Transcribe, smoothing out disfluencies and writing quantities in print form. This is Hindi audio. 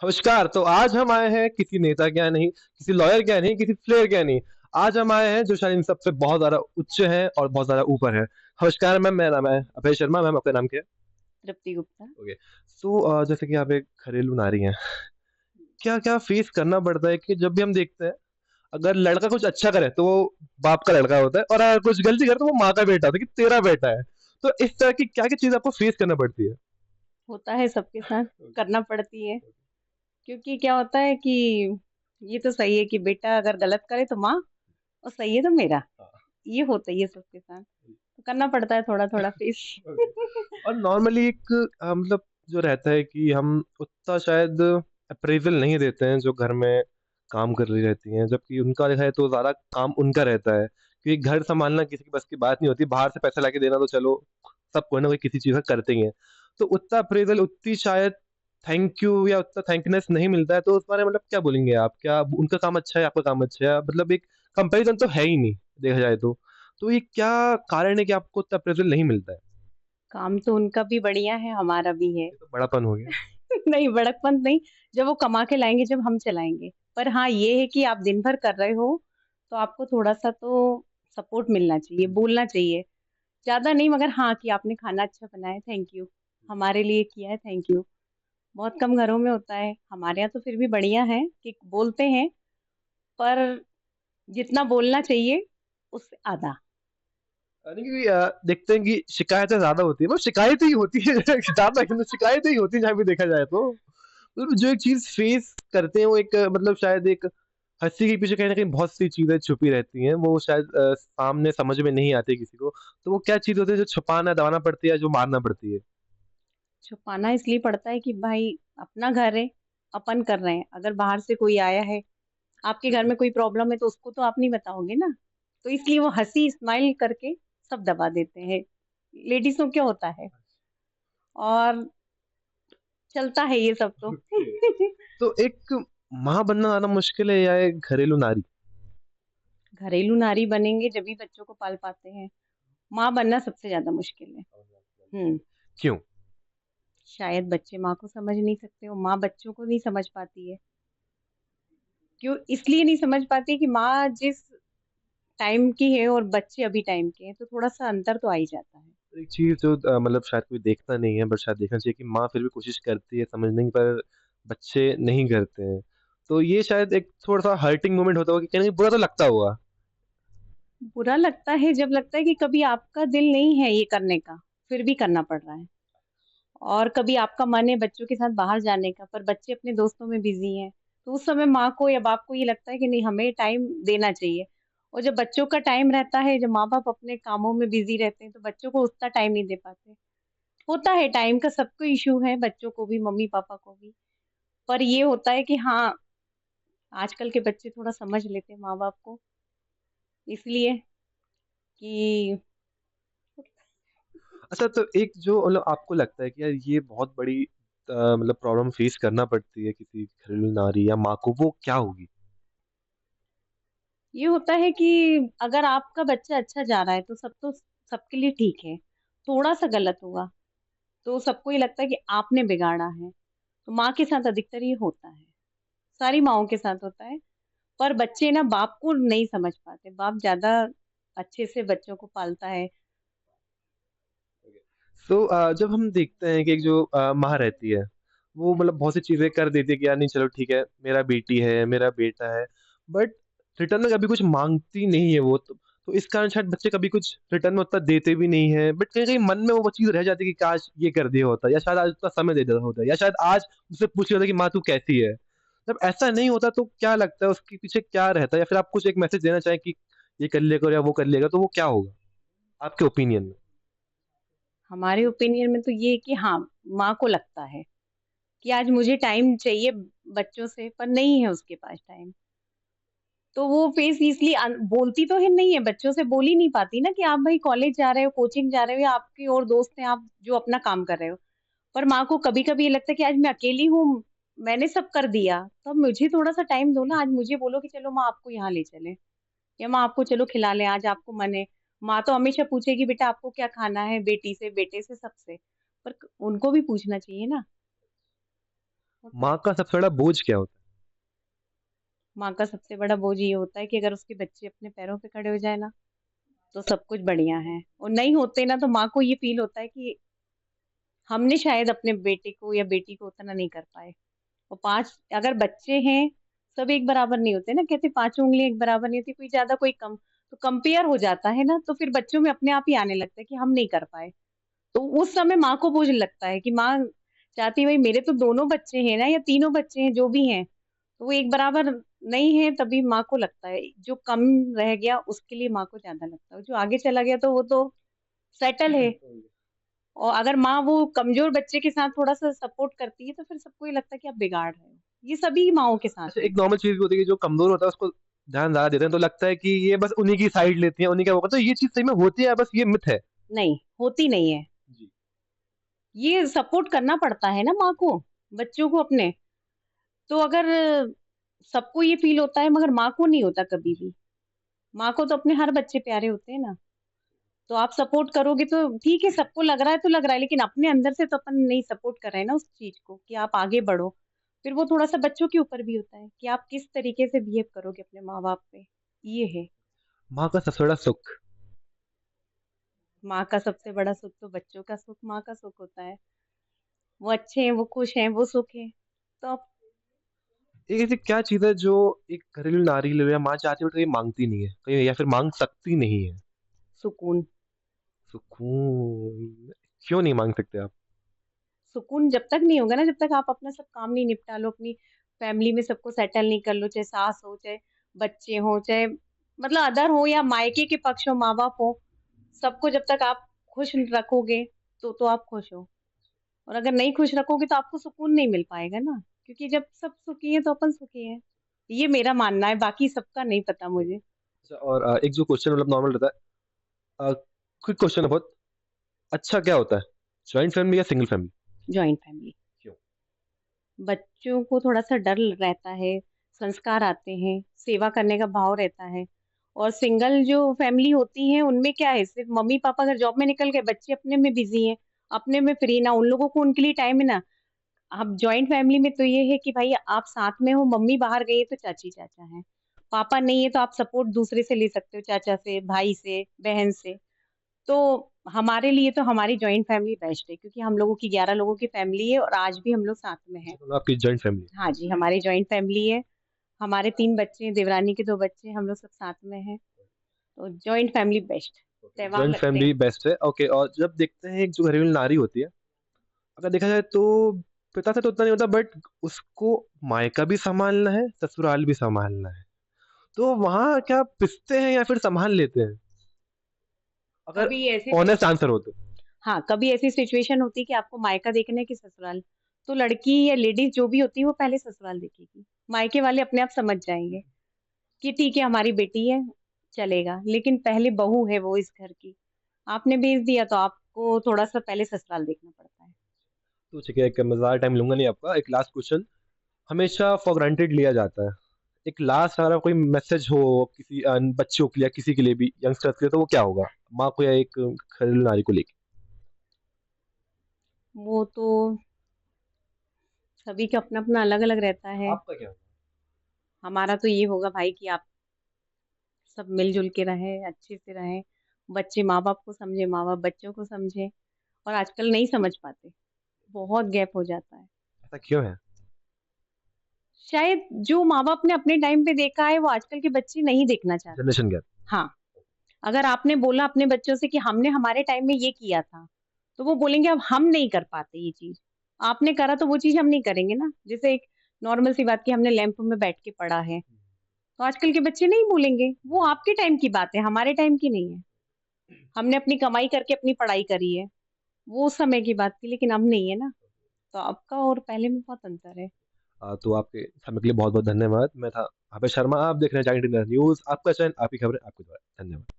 नमस्कार। तो आज हम आए हैं किसी नेता के यहाँ नहीं, किसी लॉयर के यहाँ नहीं, किसी प्लेयर के यहाँ नहीं। आज हम आए हैं जो शायद इन सबसे बहुत ज़्यादा उच्च है और बहुत ज़्यादा ऊपर है। नमस्कार मैम, मेरा नाम है अभय शर्मा। मैम आपका नाम क्या है? तृप्ति गुप्ता। ओके। सो जैसे कि आप एक घरेलू नारी हैं, क्या-क्या फेस करना पड़ता है कि जब भी हम देखते हैं, अगर लड़का कुछ अच्छा करे तो वो बाप का लड़का होता है और अगर कुछ गलती करे तो वो माँ का बेटा होता है कि तेरा बेटा है। तो इस तरह की क्या-क्या चीज़ आपको फेस करना पड़ती है? होता है सबके साथ, ओके, करना पड़ती है, क्योंकि क्या होता है कि ये तो सही है कि बेटा अगर गलत करे तो माँ और सही है तो मेरा, हाँ। ये होता ही है सबके साथ, तो करना पड़ता है थोड़ा-थोड़ा फेस। ओके। और नॉर्मली एक मतलब जो रहता है कि हम उतना शायद अप्रेज़ल नहीं देते हैं जो घर में काम कर रही रहती हैं, जबकि उनका जो है तो ज़्यादा काम उनका रहता है, क्योंकि घर सँभालना किसी की बस की बात नहीं होती, बाहर से पैसा लाके देना तो चलो सब कोई ना कोई किसी चीज़ का करते ही हैं। तो उतना अप्रेज़ल, उतनी शायद थैंक यू या उतना थैंकनेस नहीं मिलता है, तो उस बारे में मतलब क्या बोलेंगे आप? क्या उनका काम अच्छा है, आपका काम अच्छा है? मतलब एक कंपैरिज़न तो है ही नहीं, देखा जाए तो। तो ये क्या कारण है कि आपको उतना अप्रेज़ल नहीं मिलता है? काम तो उनका भी बढ़िया है, हमारा भी है। ये तो बड़ापन हो गया। नहीं, बड़कपन नहीं, जब वो कमा के लाएँगे, जब हम चलाएँगे। पर हाँ, ये है कि आप दिन भर कर रहे हो, तो आपको थोड़ा-सा तो सपोर्ट मिलना चाहिए, बोलना चाहिए। ज़्यादा नहीं मगर हाँ, कि आपने खाना अच्छा बनाया, थैंक यू। हमारे लिए किया है, थैंक यू। बहुत कम घरों में होता है, हमारे यहाँ तो फिर भी बढ़िया है कि बोलते हैं, पर जितना बोलना चाहिए, उससे आधा। नहीं क्योंकि देखते हैं कि शिकायतें ज़्यादा होती हैं, वो शिकायतें ही होती हैं ज़्यादा क्यों, शिकायतें ही होती हैं जहाँ भी देखा जाए तो। मतलब जो एक चीज़ फेस करते हैं वो एक मतलब शायद एक हँसी के पीछे कहीं न कहीं बहुत सी चीज़ें छुपी रहती हैं, वो शायद सामने समझ में नहीं आती किसी को। तो वो क्या चीज़ होती है जो छुपाना, दबाना पड़ती है या जो मारना पड़ती है? छुपाना इसलिए पड़ता है कि भाई अपना घर है, अपन कर रहे हैं। अगर बाहर से कोई आया है, आपके घर में कोई प्रॉब्लम है, तो उसको तो आप नहीं बताओगे ना। तो इसलिए वो हँसी, स्माइल करके सब दबा देते हैं। लेडीज़ों क्या होता है और चलता है ये सब तो। ओके। तो एक माँ बनना ज़्यादा मुश्किल है या एक घरेलू नारी? घरेलू नारी बनेंगे जभी बच्चों को पाल पाते हैं। माँ बनना सबसे ज़्यादा मुश्किल है। हुँ। क्यों? शायद बच्चे माँ को समझ नहीं सकते और माँ बच्चों को नहीं समझ पाती है। क्यों? इसलिए नहीं समझ पाती कि माँ जिस टाइम की है और बच्चे अभी टाइम के हैं, तो थोड़ा-सा अंतर तो आ ही जाता है। एक चीज़ जो मतलब शायद कोई देखता नहीं है बट शायद देखना चाहिए कि माँ फिर भी कोशिश करती है समझने की, पर बच्चे नहीं करते हैं। तो ये शायद एक थोड़ा-सा हर्टिंग मोमेंट होता होगा कि कहीं न कहीं बुरा तो लगता होगा। बुरा लगता है जब लगता है कि कभी आपका दिल नहीं है ये करने का, फिर भी करना पड़ रहा है। और कभी आपका मन है बच्चों के साथ बाहर जाने का, पर बच्चे अपने दोस्तों में बिज़ी हैं। तो उस समय माँ को या बाप को ये लगता है कि नहीं हमें टाइम देना चाहिए। और जब बच्चों का टाइम रहता है, जब माँ-बाप अपने कामों में बिज़ी रहते हैं, तो बच्चों को उतना टाइम नहीं दे पाते। होता है टाइम का सबको इश्यू है, बच्चों को भी, मम्मी-पापा को भी। पर ये होता है कि हाँ, आजकल के बच्चे थोड़ा समझ लेते हैं माँ-बाप को, इसलिए कि अच्छा, तो एक जो मतलब आपको लगता है कि यार ये बहुत बड़ी मतलब प्रॉब्लम फेस करना पड़ती है किसी घरेलू नारी या माँ को, वो क्या होगी? ये होता है कि अगर आपका बच्चा अच्छा जा रहा है, तो सबके लिए ठीक है। थोड़ा-सा गलत हुआ, तो सबको ये लगता है कि आपने बिगाड़ा है। तो माँ के साथ अधिकतर ये होता है, सारी माँओं के साथ होता है। पर बच्चे ना बाप को नहीं समझ पाते, बाप ज़्यादा अच्छे से बच्चों को पालता है। तो जब हम देखते हैं कि एक जो माँ रहती है, वो मतलब बहुत सी चीज़ें कर देती है कि यार नहीं चलो ठीक है, मेरा बेटी है, मेरा बेटा है, बट रिटर्न में कभी कुछ माँगती नहीं है वो। तो इस कारण शायद बच्चे कभी कुछ रिटर्न में उतना देते भी नहीं हैं, बट कहीं-कहीं मन में वो चीज़ रह जाती है कि काश ये कर दिया होता या शायद आज उतना समय दे दिया होता या शायद आज उससे पूछ लिया होता कि माँ तू कैसी है? जब ऐसा नहीं होता तो क्या लगता है उसके पीछे क्या रहता है? या फिर आप कुछ एक मैसेज देना चाहें कि ये कर लिया करो या वो कर लिया करो, तो वो क्या होगा? आपके ओपिनियन में? हमारे ओपिनियन में तो ये है कि हाँ, माँ को लगता है कि आज मुझे टाइम चाहिए बच्चों से, पर नहीं है उसके पास टाइम। तो वो फेस इसलिए बोलती तो है नहीं है, बच्चों से बोल ही नहीं पाती ना कि आप भई कॉलेज जा रहे हो, कोचिंग जा रहे हो या आपके और दोस्त हैं, आप जो अपना काम कर रहे हो। पर माँ को कभी-कभी ये लगता है कि आज मैं अकेली हूँ, मैंने सब कर दिया, तो अब मुझे थोड़ा-सा टाइम दो ना, आज मुझे बोलो कि चलो माँ आपको यहाँ ले चलें या माँ आपको चलो खिला लें, आज आपको मन है। माँ तो हमेशा पूछेगी बेटा आपको क्या खाना है, बेटी से, बेटे से, सबसे। पर क उनको भी पूछना चाहिए ना। होता माँ है। का सबसे बड़ा बोझ क्या होता माँ का सबसे बड़ा बोझ ये होता है कि अगर उसके बच्चे अपने पैरों पे खड़े हो जाए ना, तो सब कुछ बढ़िया है, और नहीं होते ना तो माँ को ये फ़ील होता है कि हमने शायद अपने बेटे को या बेटी को उतना नहीं कर पाए। और 5 अगर बच्चे हैं, सब एक बराबर नहीं होते ना, कहते 5 उँगलियाँ एक बराबर नहीं होती, कोई ज़्यादा कोई कम। तो कंपेयर हो जाता है ना, तो फिर बच्चों में अपने आप ही आने लगता है कि हम नहीं कर पाए। तो उस समय माँ को बोझ लगता है कि माँ चाहती है भई मेरे तो दोनों बच्चे हैं ना, या तीनों बच्चे हैं जो भी हैं, तो वो एक बराबर नहीं है, तभी माँ को लगता है। जो कम रह गया उसके लिए माँ को ज़्यादा लगता है, जो आगे चला गया तो वो तो सेटल है। है? और अगर माँ वो कमज़ोर बच्चे के साथ थोड़ा-सा सपोर्ट करती है, तो फिर सबको ये लगता है कि आप बिगाड़ रहे हो। ये सभी माँओं के साथ अच्छा, एक होता है। नॉर्मल चीज़ भी होती है कि जो कमज़ोर होता है उसको ध्यान ज़्यादा देते हैं, तो लगता है कि ये बस उन्हीं की साइड लेती हैं, उन्हीं का वो करते हैं, तो ये चीज़ सही में होती है या बस ये मिथ है? नहीं, होती नहीं है। जी। ये सपोर्ट करना पड़ता है ना माँ को, बच्चों को अपने। तो अगर सबको ये फ़ील होता है, मगर माँ को नहीं होता कभी भी। माँ को तो अपने हर बच्चे प्यारे होते हैं ना। तो आप सपोर्ट करोगे तो ठीक है, सबको लग रहा है तो लग रहा है, लेकिन अपने अंदर से तो अपन नहीं सपोर्ट कर रहे हैं ना उस चीज़ को कि आप आगे बढ़ो। फिर वो थोड़ा-सा बच्चों के ऊपर भी होता है कि आप किस तरीके से बिहेव करोगे अपने माँ-बाप पे, ये है। माँ का सबसे बड़ा सुख। माँ का सबसे बड़ा सुख तो बच्चों का सुख, माँ का सुख होता है। वो अच्छे हैं, वो खुश हैं, वो सुख है। तो आप एक ऐसी क्या चीज़ है जो एक घरेलू नारी ले लो या माँ चाहती है बट ये माँगती नहीं है, कहीं या फिर माँग सकती नहीं है? सुकून, सुकून। क्यों नहीं माँग सकते आप? सुकून जब तक नहीं होगा ना, जब तक आप अपना सब काम नहीं निपटा लो, अपनी फैमिली में सबको सेटल नहीं कर लो, चाहे सास हो, चाहे बच्चे हों, चाहे मतलब अदर हो या मायके के पक्ष हो, माँ-बाप हो, सबको जब तक आप खुश रखोगे, तो आप खुश हो। और अगर नहीं खुश रखोगे तो आपको सुकून नहीं मिल पाएगा ना, क्योंकि जब सब सुखी हैं तो अपन सुखी हैं। ये मेरा मानना है, बाकी सबका नहीं पता मुझे। अच्छा, और एक जो क्वेश्चन मतलब नॉर्मल रहता है, क्विक क्वेश्चन है बहुत, अच्छा क्या होता है? जॉइंट फैमिली या सिंगल फैमिली? Joint family. क्यों? बच्चों को थोड़ा-सा डर रहता है, संस्कार आते हैं, सेवा करने का भाव रहता है। और सिंगल जो फैमिली होती है, उनमें क्या है, सिर्फ़ मम्मी-पापा अगर जॉब में निकल गए, बच्चे अपने में बिज़ी हैं, अपने में फ्री ना, उन लोगों को उनके लिए टाइम है ना। अब जॉइंट फैमिली में तो ये है कि भाई आप साथ में हो, मम्मी बाहर गई है तो चाची-चाचा हैं, पापा नहीं है तो आप सपोर्ट दूसरे से ले सकते हो, चाचा से, भाई से, बहन से। तो हमारे लिए तो हमारी जॉइंट फैमिली बेस्ट है, क्योंकि हम लोगों की 11 लोगों की फैमिली है और आज भी हम लोग साथ में हैं। अच्छा, मतलब आपकी जॉइंट फैमिली है। हाँ जी, हमारी जॉइंट फैमिली है। हमारे 3 बच्चे हैं, देवरानी के 2 बच्चे हैं, हम लोग सब साथ में हैं। तो जॉइंट फैमिली बेस्ट। त्योहार जॉइंट लगते हैं। फैमिली बेस्ट है, ओके। और जब देखते हैं एक जो घरेलू नारी होती है, अगर देखा जाए तो पिता से तो उतना नहीं होता बट उसको मायका भी सँभालना है, ससुराल भी सँभालना है। तो वहाँ क्या पिसते हैं या फिर सँभाल लेते हैं? अगर कभी ऐसी ऑनेस्ट आंसर हो तो? हाँ, कभी ऐसी सिचुएशन होती है कि आपको मायका देखना है कि ससुराल, तो लड़की या लेडीज़ जो भी होती है वो पहले ससुराल देखेगी। मायके वाले अपने आप समझ जाएँगे कि ठीक है हमारी बेटी है, चलेगा। लेकिन पहले बहू है वो इस घर की। आपने भेज दिया तो आपको थोड़ा-सा पहले ससुराल देखना पड़ता है। तो ठीक है, एक मैं ज़्यादा टाइम लूँगा नहीं आपका। एक लास्ट क्वेश्चन, हमेशा फॉर ग्रांटेड लिया जाता है। एक लास्ट अगर कोई मैसेज हो किसी बच्चों के लिए या किसी के लिए भी, यंगस्टर्स के लिए, तो वो क्या होगा? माँ को या एक घरेलू नारी को लेके? वो तो सभी का अपना-अपना अलग-अलग रहता है। आपका क्या होगा? हमारा तो ये होगा भाई कि आप सब मिल-जुल के रहें, अच्छे से रहें। बच्चे माँ-बाप को समझें, माँ-बाप बच्चों को समझें, और आजकल नहीं समझ पाते। बहुत गैप हो जाता है। ऐसा क्यों है? शायद जो माँ-बाप ने अपने टाइम पे देखा है, वो आजकल के बच्चे नहीं देखना चाहते। Generation gap. हाँ, अगर आपने बोला अपने बच्चों से कि हमने हमारे टाइम में ये किया था, तो वो बोलेंगे अब हम नहीं कर पाते ये चीज़। आपने करा तो वो चीज़ हम नहीं करेंगे ना। जैसे एक नॉर्मल सी बात कि हमने लैंप में बैठ के पढ़ा है, तो आजकल के बच्चे नहीं बोलेंगे। वो आपके टाइम की बात है, हमारे टाइम की नहीं है। हमने अपनी कमाई करके अपनी पढ़ाई करी है, वो उस समय की बात थी, लेकिन अब नहीं है ना। तो अब का और पहले में बहुत अंतर है। तो आपके समय के लिए बहुत-बहुत धन्यवाद। मैं था अभय शर्मा, आप देख रहे हैं जागरण इंडिया न्यूज़, आपका चैनल, आपकी खबरें, आपकी दुआ। धन्यवाद।